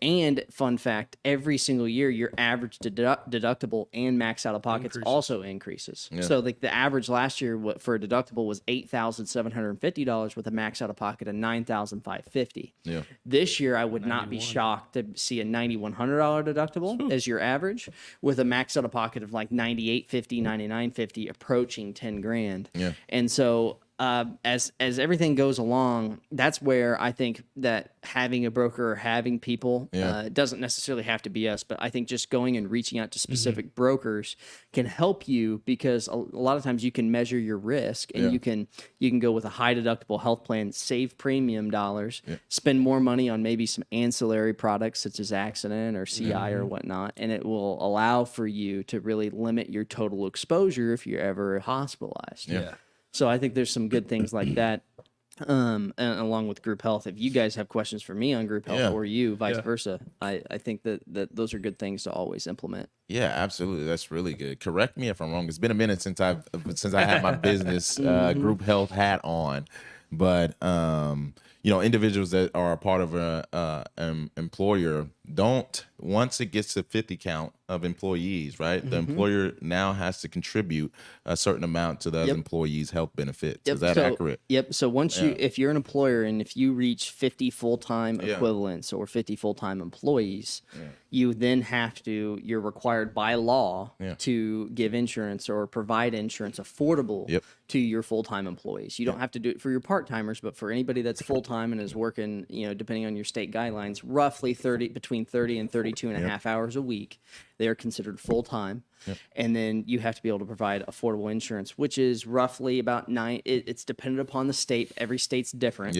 And fun fact, every single year, your average deductible and max out of pockets also increases. So like the average last year for a deductible was $8,750 with a max out of pocket of $9,550. This year, I would not be shocked to see a $9,100 deductible as your average with a max out of pocket of like $9,850, $9,950 approaching 10 grand. And so as everything goes along, that's where I think that having a broker or having people doesn't necessarily have to be us, but I think just going and reaching out to specific brokers can help you because a lot of times you can measure your risk and you can go with a high deductible health plan, save premium dollars, spend more money on maybe some ancillary products such as accident or CI or whatnot, and it will allow for you to really limit your total exposure if you're ever hospitalized. So I think there's some good things like that, and along with group health. If you guys have questions for me on group health or you, vice versa, I think that those are good things to always implement. Yeah, absolutely. That's really good. Correct me if I'm wrong. It's been a minute since I had my business group health hat on, but individuals that are a part of a employer don't, once it gets to 50 count of employees, right? The employer now has to contribute a certain amount to those employees' health benefits. Is that accurate? Yep. So once if you're an employer and if you reach 50 full-time equivalents or 50 full-time employees, you then you're required by law to give insurance or provide insurance affordable to your full-time employees. You don't have to do it for your part-timers, but for anybody that's full-time and is working, depending on your state guidelines, roughly between 30 and 32 and a half hours a week, they are considered full-time. And then you have to be able to provide affordable insurance, which is roughly about it's dependent upon the state. Every state's different.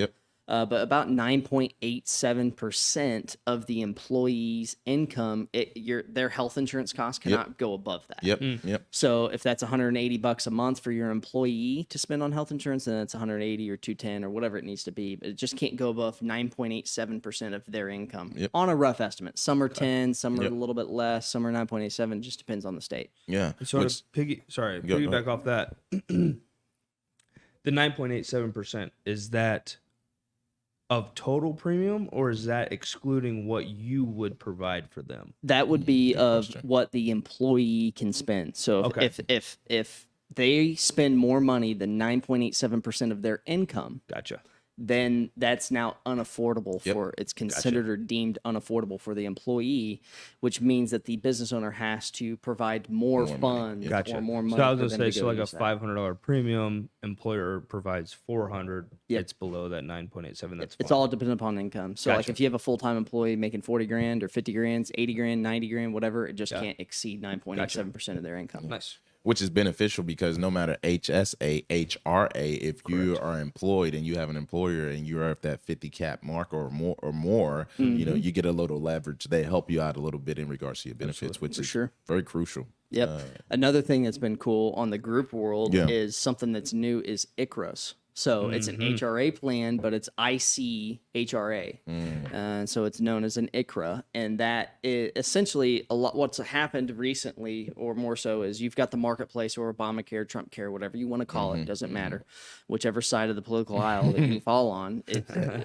But about 9.87% of the employee's income, their health insurance costs cannot go above that. So if that's $180 a month for your employee to spend on health insurance, then it's 180 or 210 or whatever it needs to be. But it just can't go above 9.87% of their income on a rough estimate. Some are 10, some are a little bit less, some are 9.87. It just depends on the state. So piggyback off that, the 9.87%, is that of total premium, or is that excluding what you would provide for them? That would be of what the employee can spend. So if they spend more money than 9.87% of their income, Gotcha. then that's now unaffordable for it's considered or deemed unaffordable for the employee, which means that the business owner has to provide more funds or more money. So I was for gonna them say, to go like a use that. $500 premium, employer provides $400. It's below that 9.87. That's It's fine. all dependent upon income. So like if you have a full-time employee making 40 grand or 50 grand, 80 grand, 90 grand, whatever, it just can't exceed 9.87% of their income. Nice. Which is beneficial because no matter HSA, HRA, if you are employed and you have an employer and you're at that 50 cap mark or more, you get a little leverage. They help you out a little bit in regards to your benefits, which is very crucial. Another thing that's been cool on the group world is something that's new is ICRAs. So it's an HRA plan, but it's ICHRA. And so it's known as an ICRA. And that is essentially what's happened recently, or more so, is you've got the marketplace or Obamacare, Trump care, whatever you want to call it, doesn't matter. Whichever side of the political aisle that you fall on,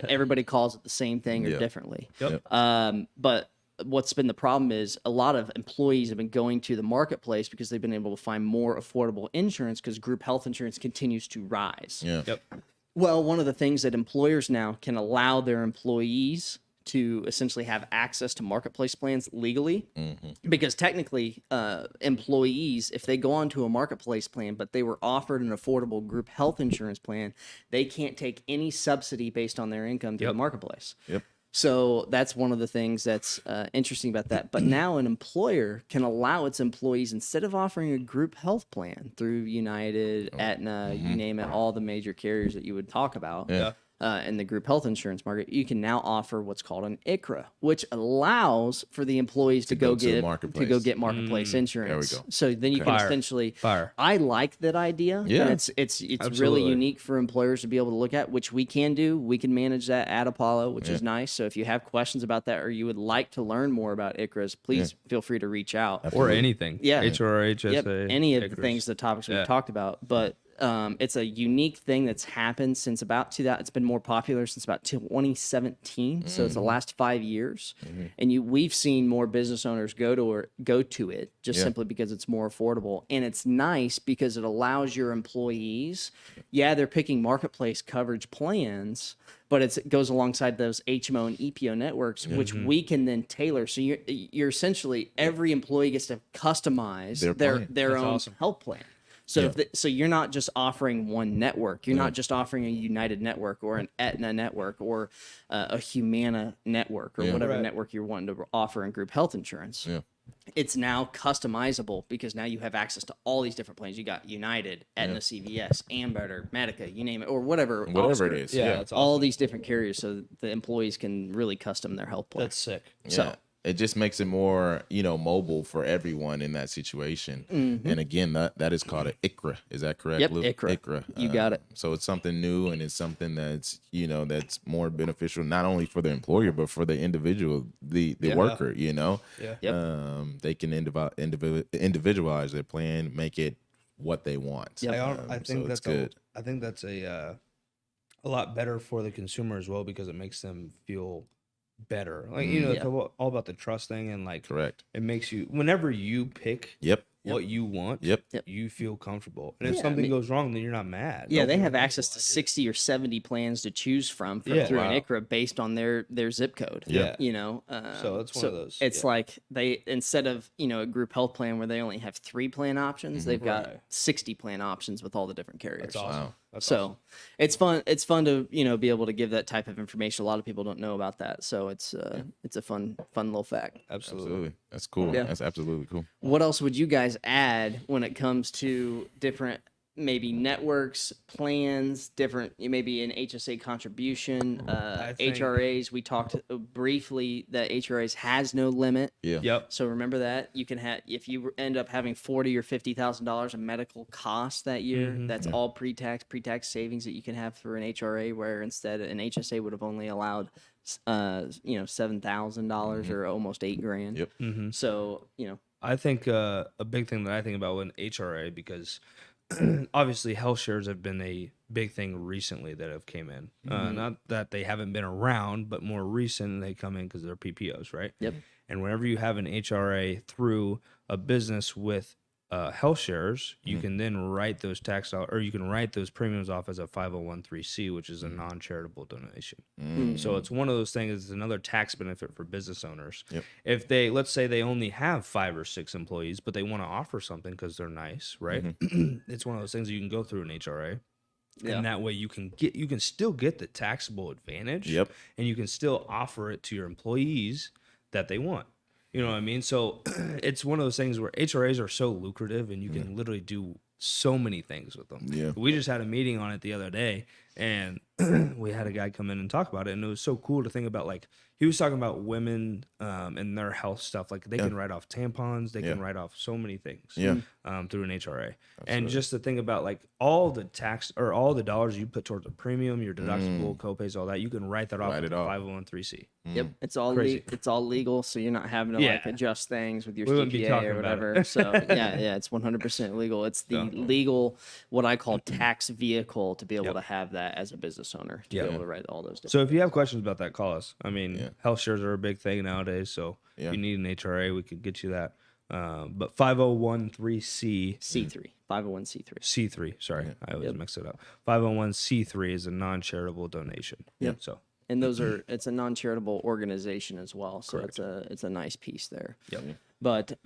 everybody calls it the same thing or differently. But what's been the problem is a lot of employees have been going to the marketplace because they've been able to find more affordable insurance because group health insurance continues to rise. Well, one of the things that employers now can allow their employees to essentially have access to marketplace plans legally, because technically employees, if they go onto a marketplace plan, but they were offered an affordable group health insurance plan, they can't take any subsidy based on their income through the marketplace. So that's one of the things that's interesting about that. But now an employer can allow its employees, instead of offering a group health plan through United, Aetna, you name it, all the major carriers that you would talk about in the group health insurance market, you can now offer what's called an ICRA, which allows for the employees to go get marketplace insurance. There we go. So then you can essentially. I like that idea. Yeah. And it's really unique for employers to be able to look at, which we can do. We can manage that at Apollo, which is nice. So if you have questions about that or you would like to learn more about ICRAs, please feel free to reach out. Or anything. HRA, Yep, HSA. any of the things, the topics we've talked about. But it's a unique thing that's happened since it's been more popular since about 2017. So it's the last 5 years. And we've seen more business owners go to it just simply because it's more affordable. And it's nice because it allows your employees, they're picking marketplace coverage plans, but it goes alongside those HMO and EPO networks, which we can then tailor. So you're essentially, every employee gets to customize their own health plan. So so you're not just offering one network. You're not just offering a United network or an Aetna network or a Humana network or whatever network you're wanting to offer in group health insurance. It's now customizable because now you have access to all these different plans. You got United, Aetna, CVS, Ambetter, Medica, you name it, or whatever it is. That's awesome. all these different carriers, so the employees can really custom their health plan. That's sick. So it just makes it more, mobile for everyone in that situation. And again, that is called an ICRA. Is that correct, Yep, Luke? ICRA. You got it. So it's something new, and it's something that's, that's more beneficial, not only for the employer, but for the individual, the worker, They can individualize their plan, make it what they want. I think so that's good. I think that's a a lot better for the consumer as well because it makes them feel better. Like Yeah. it's all about the trust thing, and like Correct. it makes you whenever you pick Yep. what you want, Yep. you feel comfortable. And if Yeah, I something mean- goes wrong, then you're not mad. Yeah, Don't they feel have like, access to 60 or 70 plans to choose from Yeah. through Wow. an ICRA based on their zip code. Yeah. You know, So it's one of those, It's yeah. like they, instead of, you know, a group health plan where they only have 3 plan options, they've got Right. 60 plan options with all the different carriers. That's awesome. Wow. That's So awesome. it's fun. It's fun to, you know, be able to give that type of information. A lot of people don't know about that. So it's a fun little fact. Absolutely. Absolutely. That's cool. Yeah. That's absolutely cool. What else would you guys add when it comes to different maybe networks, plans, different maybe an HSA contribution, I think- HRAs? We talked briefly that HRAs has no limit. Yeah. Yep. So remember that you can have if you end up having $40,000 or $50,000 in medical costs that year, Mhm. that's all pre-tax savings that you can have through an HRA, where instead an HSA would have only allowed, you know, $7,000 or almost $8,000. Yep. Mm-hmm. So you know, I think a big thing that I think about with HRA, because obviously health shares have been a big thing recently that have came in. Not that they haven't been around, but more recent they come in because they're PPOs, right? Yep. And whenever you have an HRA through a business with health shares, you can then write those or you can write those premiums off as a 501(c), which is a non-charitable donation. So it's one of those things. It's another tax benefit for business owners. Yep. If they, let's say they only have 5 or 6 employees, but they want to offer something because they're nice, right? It's one of those things that you can go through an HRA. Yeah. And that way you can still get the taxable advantage. Yep. And you can still offer it to your employees that they want. You know what I mean? So it's one of those things where HRAs are so lucrative and you can literally do so many things with them. Yeah. We just had a meeting on it the other day, and we had a guy come in and talk about it, and it was so cool to think about. Like, he was talking about women and their health stuff. Like, they can write off tampons, they can write off so many things Yeah. through an HRA. And just to think about, like, all the tax or all the dollars you put towards a premium, your deductible, copays, all that, you can write that off Write with it a off. 501(c). Yep, it's all Crazy. it's all legal, so you're not having to like Yeah. adjust things with your We wouldn't be CPA talking or about whatever. it. So yeah, it's 100% legal. It's the legal, what I call tax vehicle, to be able to have that as a business owner to Yeah. be able to write all those. Different So if you have questions about that, call us. I mean, Yeah. health shares are a big thing nowadays. So Yeah. if you need an HRA, we could get you that. But 501(c), C3, 501c3. C3, sorry, I always mix it up. 501(c3) is a non-charitable donation. Yep. So And those are it's a non-charitable organization as well, so it's a nice piece there. Yep. But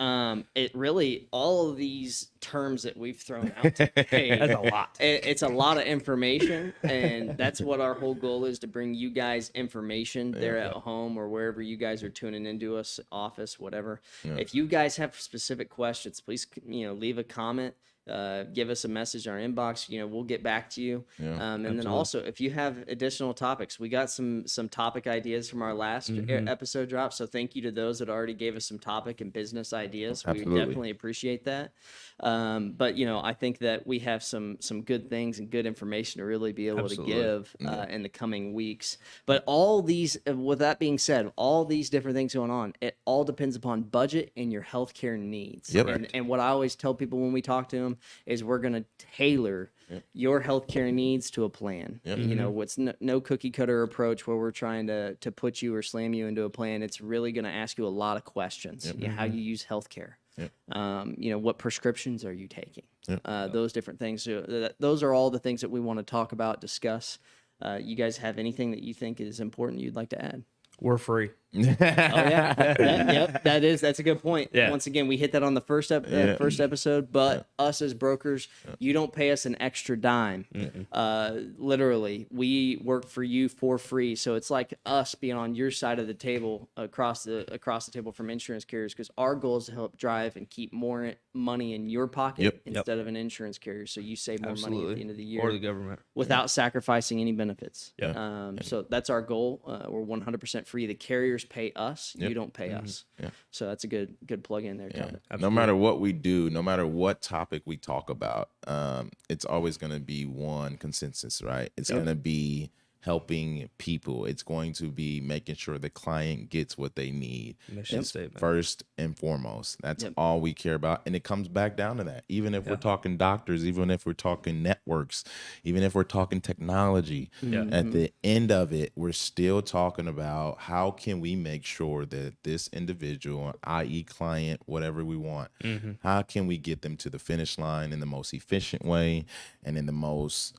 it really, all of these terms that we've thrown out today, That's a lot. It's a lot of information, and that's what our whole goal is, to bring you guys information there at home or wherever you guys are tuning into us, office, whatever. If you guys have specific questions, please, you know, leave a comment. Give us a message in our inbox. You know, we'll get back to you. And then also, if you have additional topics, we got some topic ideas from our last episode drop. So thank you to those that already gave us some topic and business ideas. We Absolutely. definitely appreciate that. But you know, I think that we have some good things and good information to really be able Absolutely. to give in the coming weeks. But all these, with that being said, all these different things going on, it all depends upon budget and your healthcare needs. Yep. And what I always tell people when we talk to them is we're going to tailor your healthcare needs to a plan. You know, what's no cookie cutter approach where we're trying to put you or slam you into a plan. It's really going to ask you a lot of questions. You know, how you use healthcare. You know, what prescriptions are you taking? Those different things. So those are all the things that we want to talk about, discuss. You guys have anything that you think is important you'd like to add? we're free. Oh yeah, yep. That's a good point. Yeah. Once again, we hit that on the first episode. But us as brokers, you don't pay us an extra dime. Literally, we work for you for free. So it's like us being on your side of the table, across the table from insurance carriers, because our goal is to help drive and keep more money in your pocket instead of an insurance carrier. So you save more money at the end of the year, Or the government. without sacrificing any benefits. Yeah. So that's our goal. We're 100% free. The carriers pay us. You don't pay us. So that's a good plug in there, Kevin. No matter what we do, no matter what topic we talk about, it's always going to be one consensus, right? It's going to be helping people. It's going to be making sure the client gets what they need. Mission statement. First and foremost. That's Yep. all we care about. And it comes back down to that. Even if we're talking doctors, even if we're talking networks, even if we're talking technology, at the end of it, we're still talking about how can we make sure that this individual, i.e. client, whatever we want, how can we get them to the finish line in the most efficient way and in the most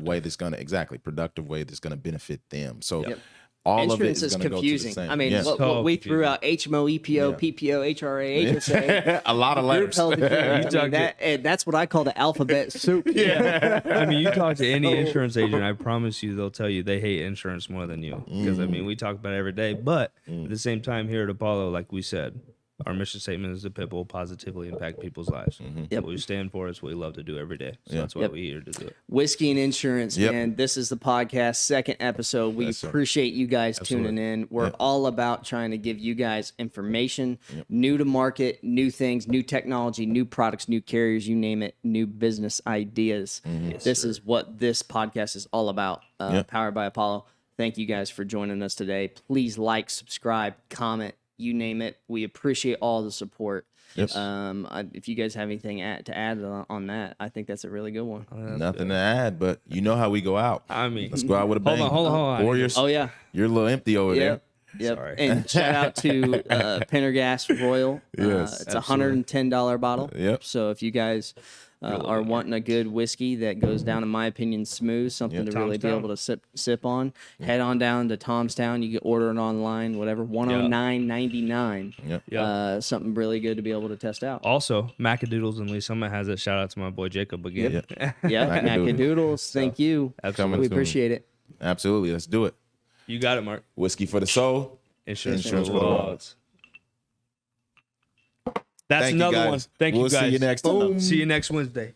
way that's going to, productive way that's going to benefit them. So all of it Insurance is is going to go to the confusing. same. I mean, Yes. what we threw confusing. out: HMO, EPO, PPO, HRA, HSA. A lot of group letters. health insurance. I mean, and that's what I call the alphabet soup. I mean, you talk to any insurance agent, I promise you, they'll tell you they hate insurance more than you. Because I mean, we talk about it every day. But at the same time, here at Apollo, like we said, our mission statement is that people positively impact people's lives. Yep. What we stand for is what we love to do every day. So that's why we're here to do it. Whiskey and Insurance, Yep. man. This is the podcast, second episode. We Yes, sir. appreciate you guys tuning in. We're all about trying to give you guys information, new to market, new things, new technology, new products, new carriers, you name it, new business ideas. This is what this podcast is all about. Powered by Apollo. Thank you guys for joining us today. Please like, subscribe, comment, you name it. We appreciate all the support. Yes. If you guys have anything to add on that, I think that's a really good one. Nothing to add, but you know how we go out. I mean, Let's go out with a bang. hold on. Warriors, Oh yeah. you're a little empty over there. Yep. Sorry. And shout out to Pendergast Royal. Yes, it's a $110 bottle. Yep. So if you guys are wanting a good whiskey that goes down, in my opinion, smooth, something to really be Tomstown. able to sip on, head on down to Tomstown. You can order it online, whatever, $109.99. Yep. Something really good to be able to test out. Also, Macadoodles and Lee Summit has it. Shout out to my boy Jacob again. Yeah, Macadoodles. Thank you. Coming We soon. appreciate it. Absolutely. Let's do it. You got it, Mark. Whiskey for the soul. Insurance for Insurance the for the Wallets. That's Thank you, another guys. one. Thank We'll you guys. see you next time. See you next Wednesday.